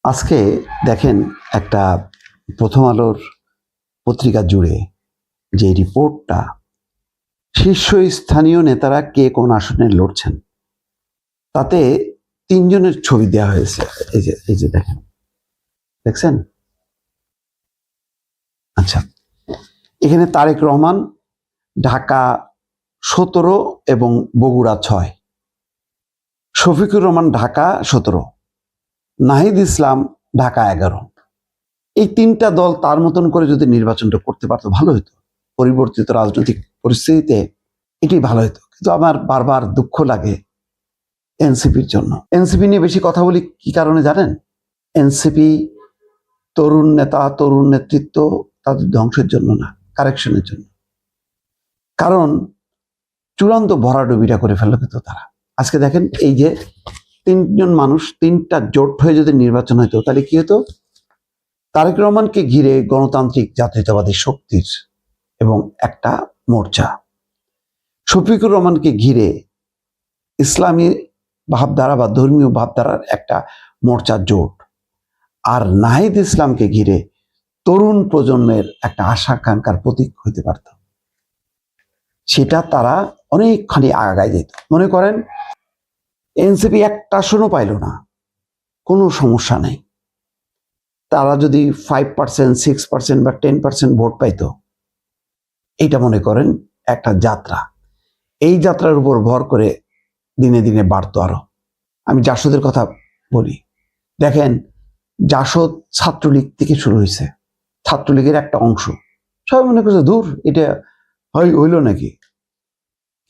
আজকে দেখেন একটা প্রথম আলোর পত্রিকা জুড়ে যে রিপোর্টটা শীর্ষস্থানীয় নেতারা কে কোন আসনে লড়ছেন তাতে তিনজনের ছবি দেওয়া হয়েছে। এই যে দেখছেন? আচ্ছা, এখানে তারেক রহমান ঢাকা 17 এবং বগুড়া 6, শফিকুর রহমান ঢাকা 17, নাহিদ ইসলাম ঢাকা 11। এই তিনটা দল তার মতন করে যদি নির্বাচনটা করতে পারতো ভালো হতো। পরিবর্তিত রাজনৈতিক পরিস্থিতিতে এটাই ভালো হতো। কিন্তু আমার বারবার দুঃখ লাগে এনসিপির জন্য। এনসিপি নিয়ে বেশি কথা বলি কি কারণে জানেন? এনসিপি তরুণ নেতা, তরুণ নেতৃত্ব তাদের ধ্বংসের জন্য না, কারেকশনের জন্য। কারণ চূড়ান্ত ভরাডুবিটা করে ফেললো কিন্তু তারা। আজকে দেখেন, এই যে তিনজন মানুষ, তিনটা জোট হয়ে যদি নির্বাচন হইতো তাহলে কি হতো? তারেক রহমানকে ঘিরে গণতান্ত্রিক জাতীয়তাবাদী শক্তির এবং একটা মোর্চা, শফিকুর রহমানকে ঘিরে ইসলামী ভাবধারা বা ধর্মীয় ভাবধারার একটা মোর্চা জোট, আর নাহিদ ইসলামকে ঘিরে তরুণ প্রজন্মের একটা আশা আকাঙ্ক্ষার প্রতীক হইতে পারত। সেটা তারা অনেকখানি আগায় যেত। মনে করেন এনসিপি একটা আসনও পাইল না, কোনো সমস্যা নেই। তারা যদি 5%, 6% বা 10% ভোট পাইতো, এইটা মনে করেন একটা যাত্রা। এই যাত্রার উপর ভর করে দিনে দিনে বাড়তো আরো। আমি জাসদের কথা বলি, দেখেন জাসদ ছাত্রলীগ থেকে শুরু হয়েছে, ছাত্রলীগের একটা অংশ। সবাই মনে করছে দূর, এটা হইল নাকি।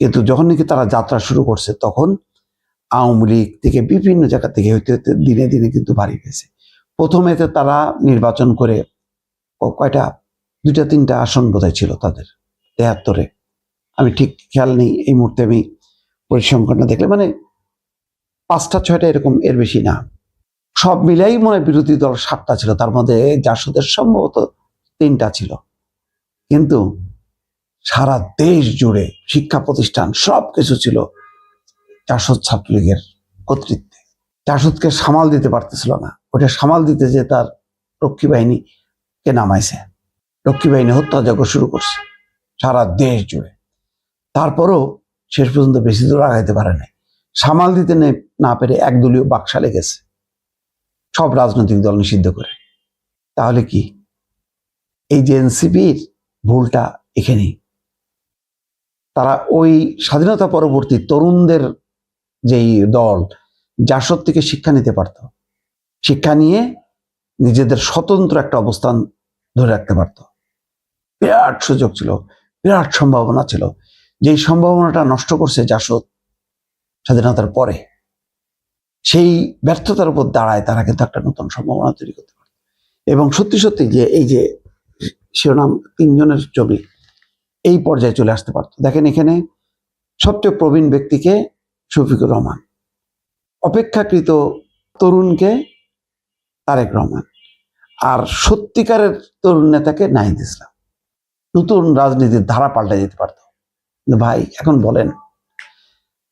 কিন্তু যখন নাকি তারা যাত্রা শুরু করছে তখন আওয়ামী লীগ থেকে বিভিন্ন জায়গা থেকে হইতে হইতে দিনে দিনে কিন্তু বাড়ি পেয়েছে। প্রথমেতে তারা নির্বাচন করে কয়টা, 2-3টা আসন বোধহয় ছিল তাদের 73-এ, আমি ঠিক খেয়াল নেই এই মুহূর্তে। আমি পরিসংখ্যানটা দেখলে মানে 5টা-6টা এরকম, এর বেশি না। সব মিলাই মনে হয় বিরোধী দল 7টা ছিল, তার মধ্যে জাসদের সম্ভবত 3টা ছিল। কিন্তু সারা দেশ জুড়ে শিক্ষা প্রতিষ্ঠান সবকিছু ছিল জাসদ ছাত্রলীগের কর্তৃত্বে। জাসদকে সামাল দিতে পারতেছিল না। ওটা সামাল দিতে যে তার রক্ষী বাহিনীকে নামাইছে, রক্ষী বাহিনী হত্যাযজ্ঞ শুরু করছে সারা দেশ জুড়ে। তারপরও শেষ পর্যন্ত বেশি দূর আগাইতে পারে নাই। সামাল দিতে না পেরে একদলীয় বাকশালে গেছে, সব রাজনৈতিক দল নিষিদ্ধ করে। তাহলে কি এই যে এনসিপির ভুলটা এখানেই। তারা ওই স্বাধীনতা পরবর্তী তরুণদের যেই দল জাসদ থেকে শিক্ষা নিতে পারত, শিক্ষা নিয়ে নিজেদের স্বতন্ত্র একটা অবস্থান ধরে রাখতে পারত। বিরাট সুযোগ ছিল, বিরাট সম্ভাবনা ছিল। যেই সম্ভাবনাটা নষ্ট করছে জাসদ স্বাধীনতার পরে, সেই ব্যর্থতার উপর দাঁড়ায় তারা কিন্তু একটা নতুন সম্ভাবনা তৈরি করতে পারে। এবং সত্যি সত্যি যে এই যে শিরোনাম তিনজনের ছবি এই পর্যায়ে চলে আসতে পারতো। দেখেন এখানে সবচেয়ে প্রবীণ ব্যক্তিকে শফিকুর রহমান, অপেক্ষাকৃত তরুণকে তারেক রহমান, আর সত্যিকারের তরুণ নেতাকে নাহিদ ইসলাম। নতুন রাজনীতির ধারা পাল্টে যেতে পারত। ভাই এখন বলেন,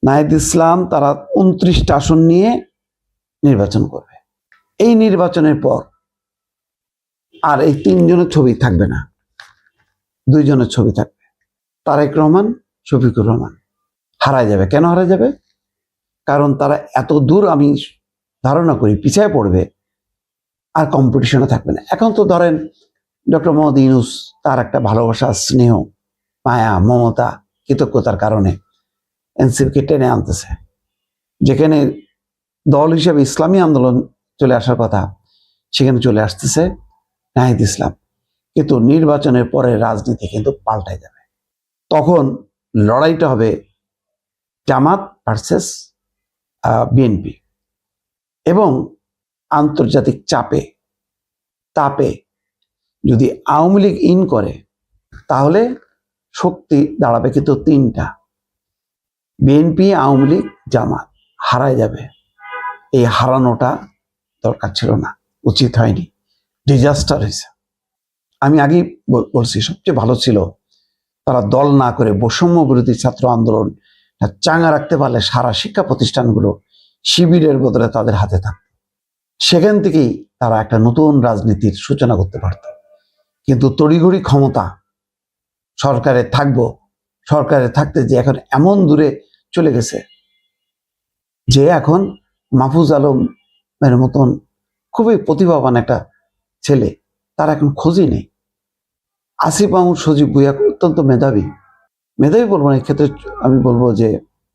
নাহিদ ইসলাম তারা 29টা আসন নিয়ে নির্বাচন করবে। এই নির্বাচনের পর আর এই তিনজনের ছবি থাকবে না, 2জনের ছবি থাকবে। তারেক রহমান, শফিকুর রহমান হারায় যাবে। কেন হারায় যাবে? কারণ তারা এত দূর আমি ধারণা করি পিছায় পড়বে, আর কম্পিটিশনে থাকবে না। এখন তো ধরেন ডক্টর মোহাম্মদ ইউনূস, তার একটা ভালোবাসা, স্নেহ, মায়া, মমতা, কৃতজ্ঞতার কারণে এনসিপিকে টেনে আনতেছে। যেখানে দল হিসেবে ইসলামী আন্দোলন চলে আসার কথা, সেখানে চলে আসতেছে নাহিদ ইসলাম। কিন্তু নির্বাচনের পরে রাজনীতি কিন্তু পাল্টায় যাবে। তখন লড়াইটা হবে জামাত ভার্সেস বিএনপি, এবং আন্তর্জাতিক তাপে যদি আওয়ামী লীগ ইন করে তাহলে শক্তি দাঁড়াবে কিন্তু 3টা, বিএনপি, আওয়ামী লীগ, জামাত। হারায় যাবে। এই হারানোটা দরকার ছিল না, উচিত হয়নি, ডিজাস্টার হয়েছে। আমি আগেই বলছি সবচেয়ে ভালো ছিল তারা দল না করে বৈষম্য বিরোধী ছাত্র আন্দোলন চাঙ্গা রাখতে পারলে সারা শিক্ষা প্রতিষ্ঠানগুলো শিবিরের বদলে তাদের হাতে থাকত। সেখান থেকেই তারা একটা নতুন রাজনীতির সূচনা করতে পারত। কিন্তু তড়িঘড়ি ক্ষমতা, সরকারে থাকবো, সরকারে থাকতে যে এখন এমন দূরে চলে গেছে যে এখন মাহফুজ আলমের মতন খুবই প্রতিভাবান একটা ছেলে, তার এখন খোঁজই নেই। আসিফ মাহমুদ সজীব ভুঁইয়া অত্যন্ত মেধাবী, মেধাবী বলবো না, এক্ষেত্রে আমি বলবো যে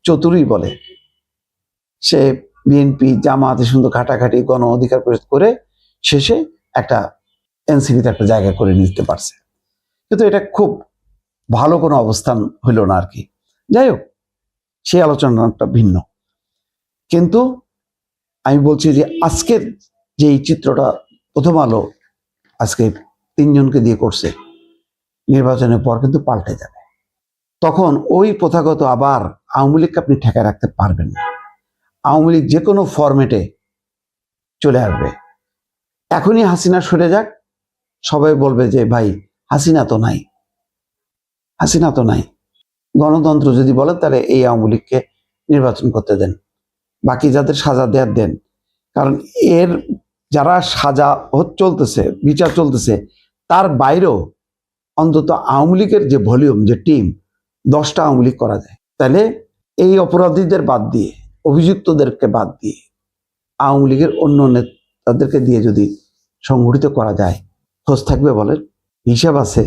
চতুরই বলে। সে বিএনপি জামাতে সুন্দর ঘাটাঘাটি গণ অধিকার পরিষদ করে শেষে একটা এনসিপিতে একটা জায়গা করে নিতে পারছে, কিন্তু এটা খুব ভালো কোনো অবস্থান হইল না আর কি। যাই হোক, সেই আলোচনাটা ভিন্ন। কিন্তু আমি বলছি যে আজকের যে এই চিত্রটা প্রথম আলো আজকে 3 জনকে দিয়ে করছে, নির্বাচনের পর কিন্তু পাল্টে যাবে। তখন ওই প্রথাগত আবার আওয়ামী লীগকে আপনি ঠেকায় রাখতে পারবেন না। আওয়ামী লীগ যে কোনো ফরম্যাটে চলে আসবে। এখনই হাসিনা সরে যাক, সবাই বলবে যে ভাই হাসিনা তো নাই, হাসিনা তো নাই। গণতন্ত্র যদি বলেন তাহলে এই আওয়ামী লীগকে নির্বাচন করতে দেন, বাকি যাদের সাজা দেওয়ার দেন। কারণ এর যারা সাজা চলতেছে, বিচার চলতেছে, তার বাইরেও অন্তত আওয়ামী লীগের যে ভলিউম, যে টিম, 10টা আওয়ামী লীগ করা যায়। তাহলে এই অপরাধীদের বাদ দিয়ে, অভিযুক্তদেরকে বাদ দিয়ে আওয়ামী লীগের অন্য নেতাদেরকে দিয়ে যদি সংগঠিত করা যায়, খোঁজ থাকবে বলেন? হিসাব আছে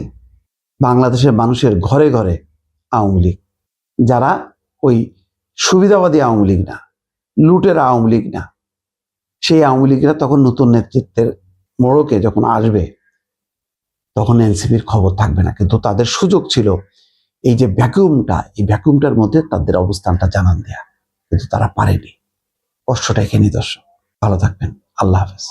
বাংলাদেশের মানুষের ঘরে ঘরে আওয়ামী লীগ, যারা ওই সুবিধাবাদী আওয়ামী লীগ না, লুটের আওয়ামী লীগ না। সেই আওয়ামী লীগরা তখন নতুন নেতৃত্বের মোড়কে যখন আসবে, তখন এনসিপির খবর থাকবে না। কিন্তু তাদের সুযোগ ছিল এই যে ভ্যাকুয়ামটা, এই ভ্যাকুয়ামটার মধ্যে তাদের অবস্থানটা জানান দেয়া, কিন্তু তারা পারেনি। কষ্টটা এখানে দর্শক। ভালো থাকবেন, আল্লাহ হাফেজ।